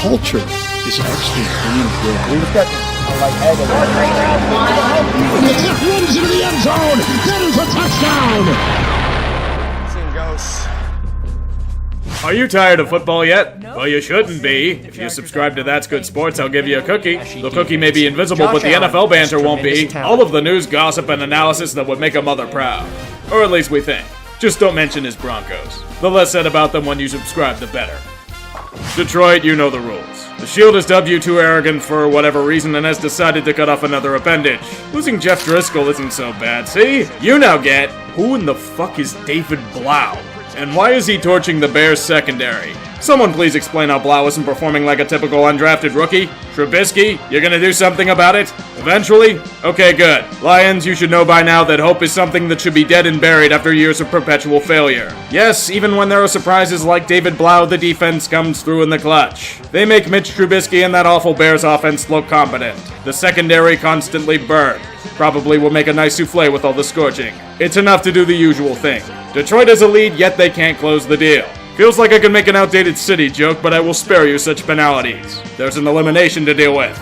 culture is actually pretty good. We just got like egg in And the kick runs into the end zone. That is a touchdown. Seeing ghosts. Are you tired of football yet? Well, you shouldn't be. If you subscribe to That's Good Sports, I'll give you a cookie. The cookie may be invisible, but the NFL banter won't be. All of the news, gossip, and analysis that would make a mother proud. Or at least we think. Just don't mention his Broncos. The less said about them when you subscribe, the better. Detroit, you know the rules. The Shield has dubbed you too arrogant for whatever reason and has decided to cut off another appendage. Losing Jeff Driscoll isn't so bad, see? You now get, who in the fuck is David Blau? And why is he torching the Bears secondary? Someone please explain how Blau isn't performing like a typical undrafted rookie? Trubisky, you're gonna do something about it? Eventually? Okay, good. Lions, you should know by now that hope is something that should be dead and buried after years of perpetual failure. Yes, even when there are surprises like David Blau, the defense comes through in the clutch. They make Mitch Trubisky and that awful Bears offense look competent. The secondary constantly burned. Probably will make a nice souffle with all the scorching. It's enough to do the usual thing. Detroit has a lead, yet they can't close the deal. Feels like I could make an outdated city joke, but I will spare you such banalities. There's an elimination to deal with.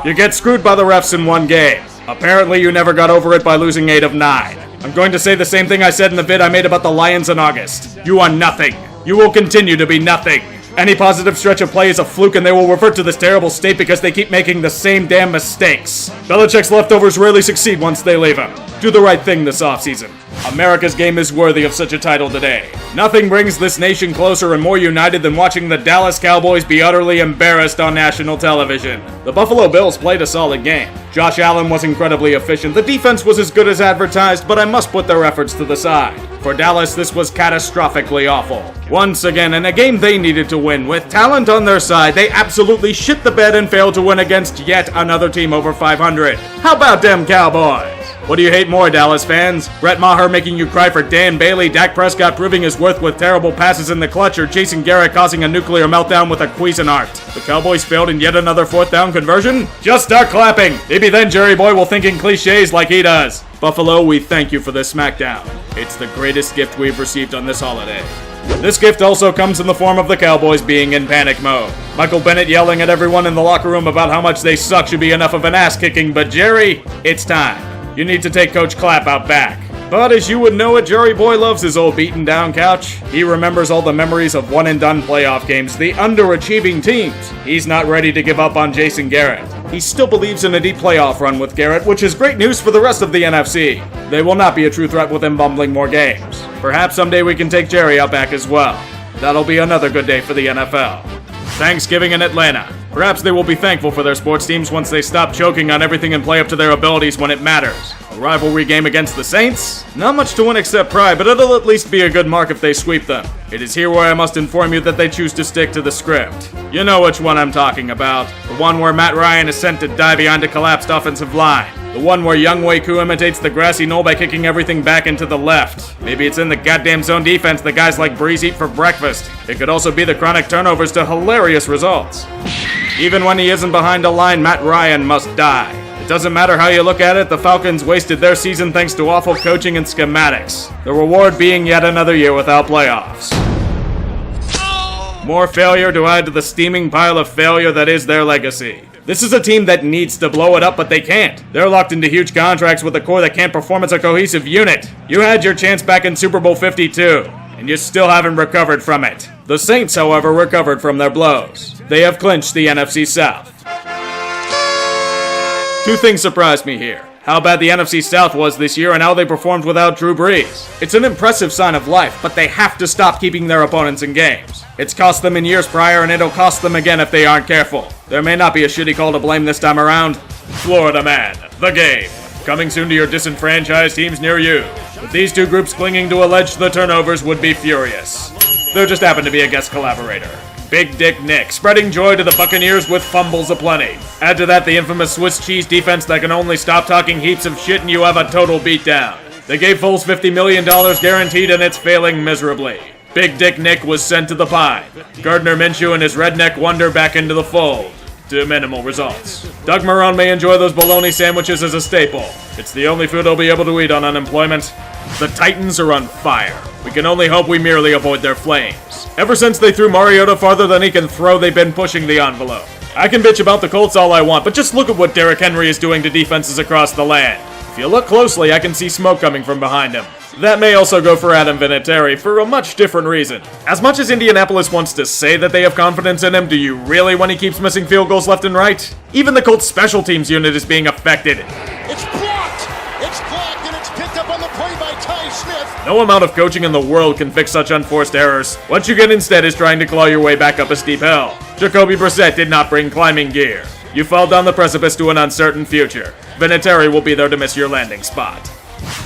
You get screwed by the refs in one game. Apparently you never got over it by losing 8 of 9. I'm going to say the same thing I said in the vid I made about the Lions in August. You are nothing. You will continue to be nothing. Any positive stretch of play is a fluke and they will revert to this terrible state because they keep making the same damn mistakes. Belichick's leftovers rarely succeed once they leave him. Do the right thing this offseason. America's game is worthy of such a title today. Nothing brings this nation closer and more united than watching the Dallas Cowboys be utterly embarrassed on national television. The Buffalo Bills played a solid game. Josh Allen was incredibly efficient. The defense was as good as advertised, but I must put their efforts to the side. For Dallas, this was catastrophically awful. Once again, in a game they needed to win, with talent on their side, they absolutely shit the bed and failed to win against yet another team over 500. How about them Cowboys? What do you hate more, Dallas fans? Brett Maher making you cry for Dan Bailey, Dak Prescott proving his worth with terrible passes in the clutch, or Jason Garrett causing a nuclear meltdown with a Cuisinart? The Cowboys failed in yet another 4th down conversion? Just start clapping! Maybe then Jerry Boy will think in cliches like he does. Buffalo, we thank you for this smackdown. It's the greatest gift we've received on this holiday. This gift also comes in the form of the Cowboys being in panic mode. Michael Bennett yelling at everyone in the locker room about how much they suck should be enough of an ass-kicking, but Jerry, it's time. You need to take Coach Clapp out back. But as you would know it, Jerry Boy loves his old beaten down couch. He remembers all the memories of one and done playoff games, the underachieving teams. He's not ready to give up on Jason Garrett. He still believes in a deep playoff run with Garrett, which is great news for the rest of the NFC. They will not be a true threat with him bumbling more games. Perhaps someday we can take Jerry out back as well. That'll be another good day for the NFL. Thanksgiving in Atlanta. Perhaps they will be thankful for their sports teams once they stop choking on everything and play up to their abilities when it matters. A rivalry game against the Saints? Not much to win except pride, but it'll at least be a good mark if they sweep them. It is here where I must inform you that they choose to stick to the script. You know which one I'm talking about. The one where Matt Ryan is sent to die behind a collapsed offensive line. The one where Young Wei Koo imitates the grassy knoll by kicking everything back into the left. Maybe it's in the goddamn zone defense that guys like Breeze eat for breakfast. It could also be the chronic turnovers to hilarious results. Even when he isn't behind a line, Matt Ryan must die. It doesn't matter how you look at it, the Falcons wasted their season thanks to awful coaching and schematics. The reward being yet another year without playoffs. More failure to add to the steaming pile of failure that is their legacy. This is a team that needs to blow it up, but they can't. They're locked into huge contracts with a core that can't perform as a cohesive unit. You had your chance back in Super Bowl 52, and you still haven't recovered from it. The Saints, however, recovered from their blows. They have clinched the NFC South. Two things surprised me here. How bad the NFC South was this year and how they performed without Drew Brees. It's an impressive sign of life, but they have to stop keeping their opponents in games. It's cost them in years prior and it'll cost them again if they aren't careful. There may not be a shitty call to blame this time around. Florida Man, the game. Coming soon to your disenfranchised teams near you. With these two groups clinging to allege the turnovers would be furious. There just happened to be a guest collaborator. Big Dick Nick, spreading joy to the Buccaneers with fumbles aplenty. Add to that the infamous Swiss cheese defense that can only stop talking heaps of shit and you have a total beatdown. They gave Foles $50 million guaranteed and it's failing miserably. Big Dick Nick was sent to the pine. Gardner Minshew and his redneck wonder back into the fold. To minimal results. Doug Marrone may enjoy those bologna sandwiches as a staple. It's the only food he'll be able to eat on unemployment. The Titans are on fire. We can only hope we merely avoid their flames. Ever since they threw Mariota farther than he can throw, they've been pushing the envelope. I can bitch about the Colts all I want, but just look at what Derrick Henry is doing to defenses across the land. If you look closely, I can see smoke coming from behind him. That may also go for Adam Vinatieri for a much different reason. As much as Indianapolis wants to say that they have confidence in him, do you really when he keeps missing field goals left and right? Even the Colts special teams unit is being affected. It's blocked! It's blocked and it's picked up on the play by Ty Smith. No amount of coaching in the world can fix such unforced errors. What you get instead is trying to claw your way back up a steep hill. Jacoby Brissett did not bring climbing gear. You fall down the precipice to an uncertain future. Vinatieri will be there to miss your landing spot.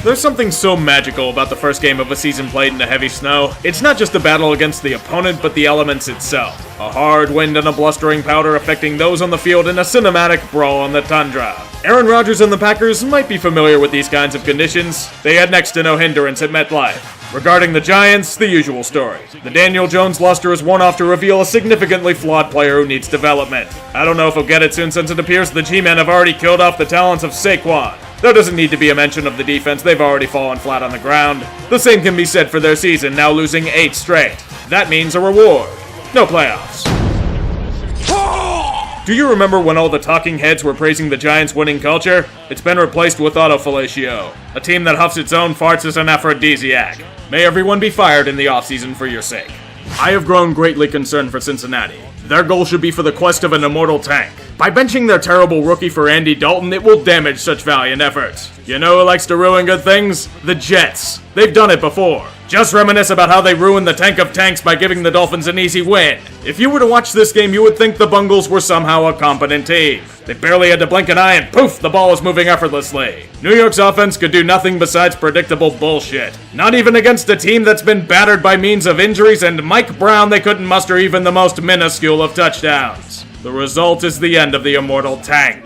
There's something so magical about the first game of a season played in the heavy snow. It's not just a battle against the opponent, but the elements itself. A hard wind and a blustering powder affecting those on the field in a cinematic brawl on the tundra. Aaron Rodgers and the Packers might be familiar with these kinds of conditions. They had next to no hindrance at MetLife. Regarding the Giants, the usual story. The Daniel Jones luster is worn off to reveal a significantly flawed player who needs development. I don't know if he'll get it soon since it appears the G-men have already killed off the talents of Saquon. There doesn't need to be a mention of the defense, they've already fallen flat on the ground. The same can be said for their season, now losing 8 straight. That means a reward. No playoffs. Do you remember when all the talking heads were praising the Giants' winning culture? It's been replaced with autofellatio. A team that huffs its own farts as an aphrodisiac. May everyone be fired in the offseason for your sake. I have grown greatly concerned for Cincinnati. Their goal should be for the quest of an immortal tank. By benching their terrible rookie for Andy Dalton, it will damage such valiant efforts. You know who likes to ruin good things? The Jets. They've done it before. Just reminisce about how they ruined the tank of tanks by giving the Dolphins an easy win. If you were to watch this game, you would think the Bungles were somehow a competent team. They barely had to blink an eye and poof, the ball was moving effortlessly. New York's offense could do nothing besides predictable bullshit. Not even against a team that's been battered by means of injuries, and Mike Brown they couldn't muster even the most minuscule of touchdowns. The result is the end of the immortal tank.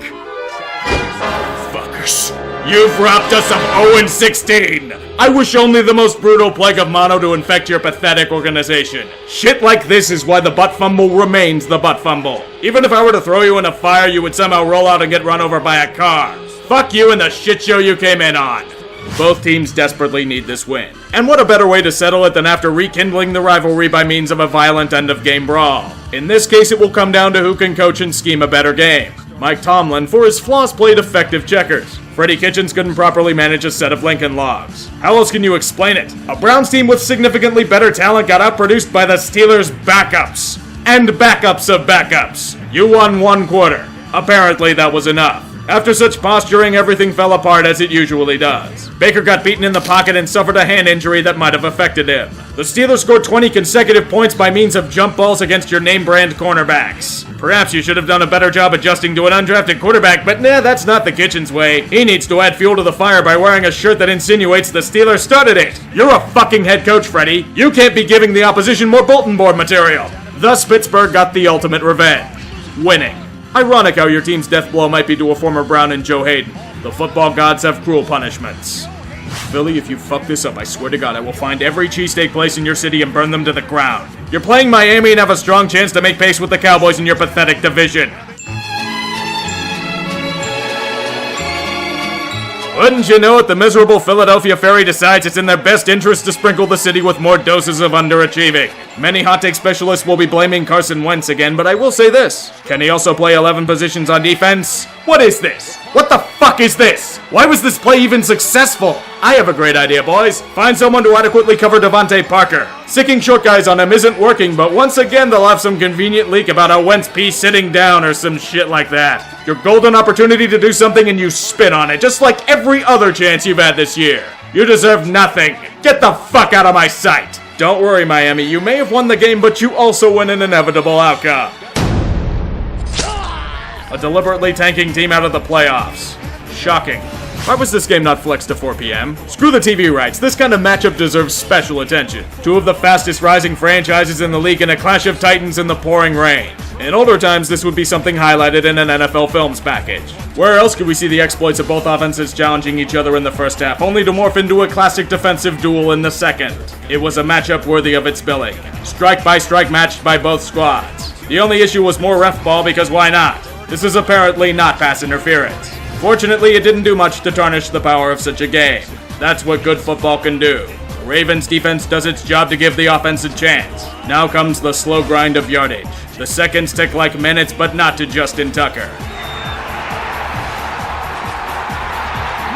Fuckers. You've robbed us of 0-16! I wish only the most brutal plague of mono to infect your pathetic organization. Shit like this is why the butt fumble remains the butt fumble. Even if I were to throw you in a fire, you would somehow roll out and get run over by a car. Fuck you and the shit show you came in on. Both teams desperately need this win. And what a better way to settle it than after rekindling the rivalry by means of a violent end-of-game brawl. In this case, it will come down to who can coach and scheme a better game. Mike Tomlin, for his flaws, played effective checkers. Freddie Kitchens couldn't properly manage a set of Lincoln Logs. How else can you explain it? A Browns team with significantly better talent got outproduced by the Steelers' backups. And backups of backups. You won 1 quarter. Apparently that was enough. After such posturing, everything fell apart as it usually does. Baker got beaten in the pocket and suffered a hand injury that might have affected him. The Steelers scored 20 consecutive points by means of jump balls against your name-brand cornerbacks. Perhaps you should have done a better job adjusting to an undrafted quarterback, but nah, that's not the Kitchens way. He needs to add fuel to the fire by wearing a shirt that insinuates the Steelers started it. You're a fucking head coach, Freddie. You can't be giving the opposition more bulletin board material. Thus, Pittsburgh got the ultimate revenge. Winning. Ironic how your team's death blow might be to a former Brown and Joe Hayden. The football gods have cruel punishments. Philly, if you fuck this up, I swear to God, I will find every cheesesteak place in your city and burn them to the ground. You're playing Miami and have a strong chance to make pace with the Cowboys in your pathetic division. Wouldn't you know it, the miserable Philadelphia Ferry decides it's in their best interest to sprinkle the city with more doses of underachieving. Many hot take specialists will be blaming Carson Wentz again, but I will say this. Can he also play 11 positions on defense? What is this? What the fuck is this? Why was this play even successful? I have a great idea, boys. Find someone to adequately cover Devontae Parker. Sicking short guys on him isn't working, but once again they'll have some convenient leak about a Wentz piece sitting down or some shit like that. Your golden opportunity to do something and you spit on it, just like every other chance you've had this year. You deserve nothing. Get the fuck out of my sight. Don't worry, Miami. You may have won the game, but you also win an inevitable outcome. A deliberately tanking team out of the playoffs. Shocking. Why was this game not flexed to 4 p.m.? Screw the TV rights. This kind of matchup deserves special attention. 2 of the fastest rising franchises in the league in a clash of titans in the pouring rain. In older times, this would be something highlighted in an NFL Films package. Where else could we see the exploits of both offenses challenging each other in the first half, only to morph into a classic defensive duel in the second? It was a matchup worthy of its billing. Strike by strike matched by both squads. The only issue was more ref ball because why not? This is apparently not pass interference. Fortunately, it didn't do much to tarnish the power of such a game. That's what good football can do. The Ravens defense does its job to give the offense a chance. Now comes the slow grind of yardage. The seconds tick like minutes, but not to Justin Tucker.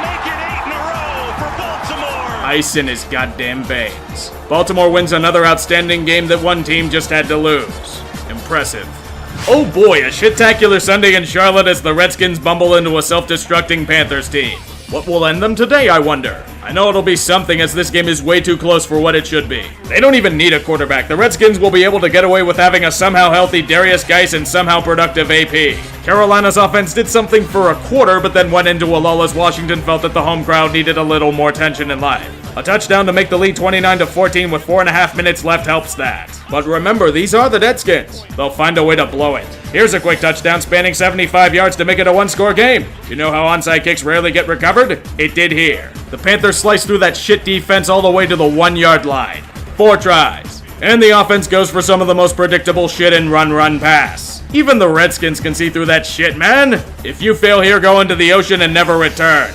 Make it 8 in a row for Baltimore. Ice in his goddamn veins. Baltimore wins another outstanding game that one team just had to lose. Impressive. Oh boy, a shit-tacular Sunday in Charlotte as the Redskins bumble into a self-destructing Panthers team. What will end them today, I wonder? I know it'll be something as this game is way too close for what it should be. They don't even need a quarterback. The Redskins will be able to get away with having a somehow healthy Darius Geis and somehow productive AP. Carolina's offense did something for a quarter, but then went into a lull as Washington felt that the home crowd needed a little more tension in life. A touchdown to make the lead 29-14 with 4.5 minutes left helps that. But remember, these are the Deadskins. They'll find a way to blow it. Here's a quick touchdown spanning 75 yards to make it a one-score game. You know how onside kicks rarely get recovered? It did here. The Panthers sliced through that shit defense all the way to the 1-yard line. 4 tries. And the offense goes for some of the most predictable shit in run, pass. Even the Redskins can see through that shit, man. If you fail here, go into the ocean and never return.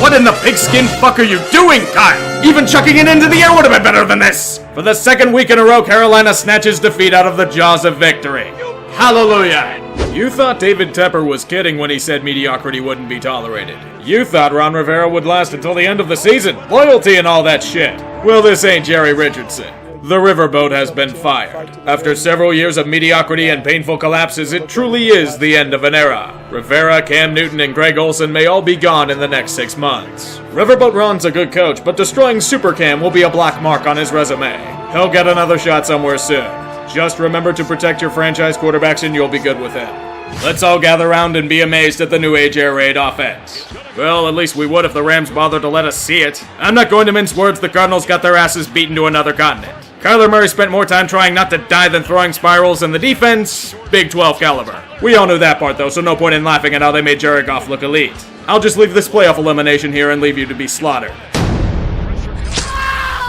What in the pigskin fuck are you doing, Kyle? Even chucking it into the air would have been better than this! For the second week in a row, Carolina snatches defeat out of the jaws of victory. Hallelujah! You thought David Tepper was kidding when he said mediocrity wouldn't be tolerated. You thought Ron Rivera would last until the end of the season. Loyalty and all that shit. Well, this ain't Jerry Richardson. The riverboat has been fired. After several years of mediocrity and painful collapses, it truly is the end of an era. Rivera, Cam Newton, and Greg Olsen may all be gone in the next 6 months. Riverboat Ron's a good coach, but destroying Super Cam will be a black mark on his resume. He'll get another shot somewhere soon. Just remember to protect your franchise quarterbacks and you'll be good with him. Let's all gather around and be amazed at the new age air raid offense. Well, at least we would if the Rams bothered to let us see it. I'm not going to mince words, the Cardinals got their asses beaten to another continent. Kyler Murray spent more time trying not to die than throwing spirals, and the defense, Big 12 caliber. We all knew that part though, so no point in laughing at how they made Jared Goff look elite. I'll just leave this playoff elimination here and leave you to be slaughtered.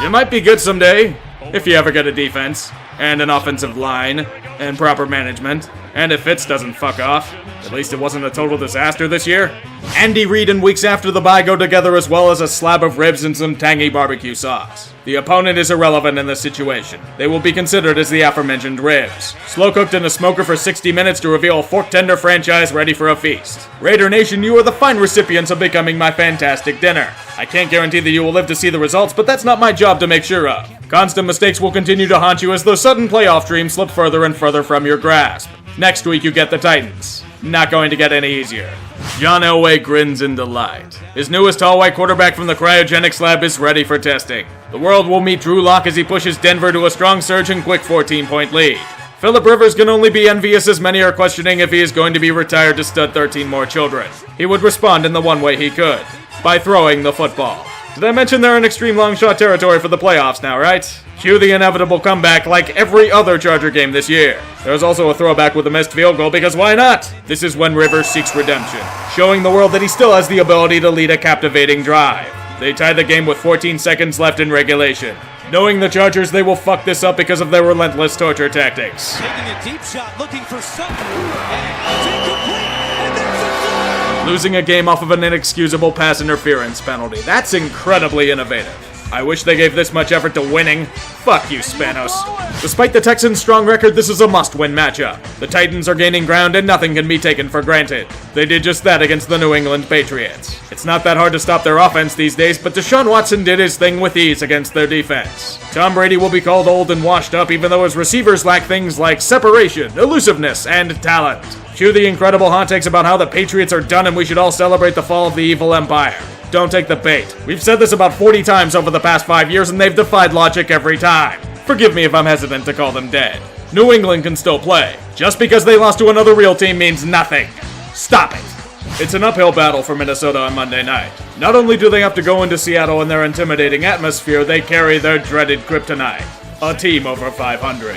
You might be good someday, if you ever get a defense, and an offensive line, and proper management, and if Fitz doesn't fuck off. At least it wasn't a total disaster this year. Andy Reid and weeks after the bye go together as well as a slab of ribs and some tangy barbecue sauce. The opponent is irrelevant in this situation. They will be considered as the aforementioned ribs. Slow cooked in a smoker for 60 minutes to reveal a fork tender franchise ready for a feast. Raider Nation, you are the fine recipients of becoming my fantastic dinner. I can't guarantee that you will live to see the results, but that's not my job to make sure of. Constant mistakes will continue to haunt you as those sudden playoff dreams slip further and further from your grasp. Next week you get the Titans. Not going to get any easier. John Elway grins in delight. His newest tall white quarterback from the cryogenics lab is ready for testing. The world will meet Drew Lock as he pushes Denver to a strong surge and quick 14-point lead. Phillip Rivers can only be envious as many are questioning if he is going to be retired to stud 13 more children. He would respond in the one way he could, by throwing the football. Did I mention they're in extreme long shot territory for the playoffs now, right? Cue the inevitable comeback like every other Charger game this year. There's also a throwback with a missed field goal because why not? This is when Rivers seeks redemption, showing the world that he still has the ability to lead a captivating drive. They tie the game with 14 seconds left in regulation. Knowing the Chargers, they will fuck this up because of their relentless torture tactics. Taking a deep shot, looking for something. And incomplete. And there's a goal. Losing a game off of an inexcusable pass interference penalty. That's incredibly innovative. I wish they gave this much effort to winning. Fuck you, Spanos. Despite the Texans' strong record, this is a must-win matchup. The Titans are gaining ground and nothing can be taken for granted. They did just that against the New England Patriots. It's not that hard to stop their offense these days, but Deshaun Watson did his thing with ease against their defense. Tom Brady will be called old and washed up even though his receivers lack things like separation, elusiveness, and talent. Cue the incredible hot takes about how the Patriots are done and we should all celebrate the fall of the evil empire. Don't take the bait. We've said this about 40 times over the past 5 years and they've defied logic every time. Forgive me if I'm hesitant to call them dead. New England can still play. Just because they lost to another real team means nothing. Stop it. It's an uphill battle for Minnesota on Monday night. Not only do they have to go into Seattle in their intimidating atmosphere, they carry their dreaded kryptonite. A team over 500.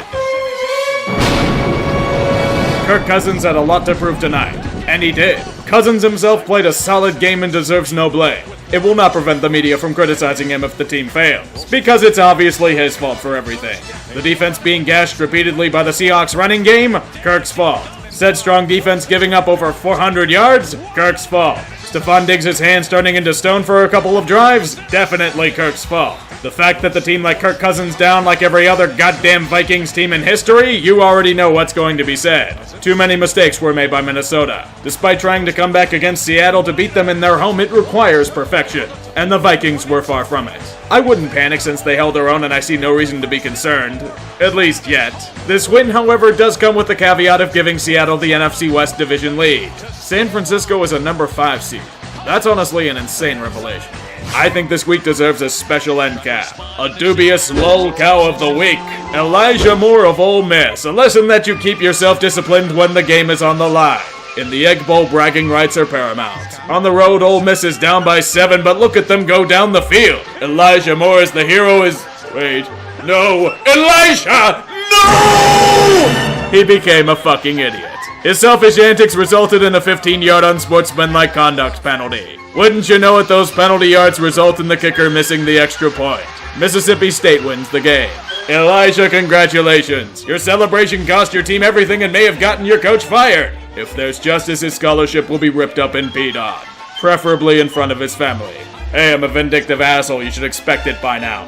Kirk Cousins had a lot to prove tonight, and he did. Cousins himself played a solid game and deserves no blame. It will not prevent the media from criticizing him if the team fails, because it's obviously his fault for everything. The defense being gashed repeatedly by the Seahawks running game, Kirk's fault. Said strong defense giving up over 400 yards, Kirk's fault. Stephon Diggs' hands turning into stone for a couple of drives? Definitely Kirk's fault. The fact that the team let Kirk Cousins down like every other goddamn Vikings team in history, you already know what's going to be said. Too many mistakes were made by Minnesota. Despite trying to come back against Seattle to beat them in their home, it requires perfection. And the Vikings were far from it. I wouldn't panic since they held their own and I see no reason to be concerned. At least yet. This win, however, does come with the caveat of giving Seattle the NFC West Division lead. San Francisco is a number 5 seed. That's honestly an insane revelation. I think this week deserves a special end cap. A dubious lol cow of the week. Elijah Moore of Ole Miss. A lesson that you keep yourself disciplined when the game is on the line. In the Egg Bowl, bragging rights are paramount. On the road, Ole Miss is down by 7, but look at them go down the field. Elijah Moore is the hero wait. No. Elijah! No! He became a fucking idiot. His selfish antics resulted in a 15-yard unsportsmanlike conduct penalty. Wouldn't you know it, those penalty yards result in the kicker missing the extra point. Mississippi State wins the game. Elijah, congratulations. Your celebration cost your team everything and may have gotten your coach fired. If there's justice, his scholarship will be ripped up and peed on. Preferably in front of his family. Hey, I'm a vindictive asshole, you should expect it by now.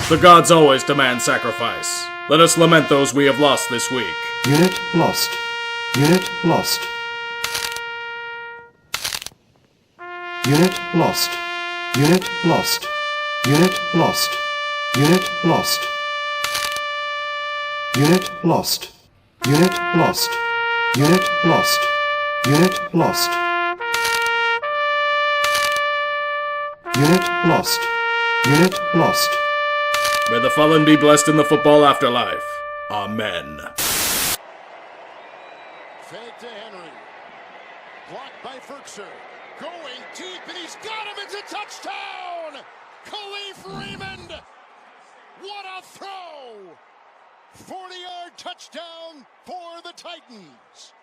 The gods always demand sacrifice. Let us lament those we have lost this week. Unit lost. Unit lost. Unit lost. Unit lost. Unit lost. Unit lost. Unit lost. Unit lost. Unit lost. Unit lost. Unit lost. Unit lost. May the fallen be blessed in the football afterlife. Amen. Fed to Henry. Blocked by Ferkser. Going deep, and he's got him. It's a touchdown! Khalif Raymond! What a throw! 40-yard touchdown for the Titans.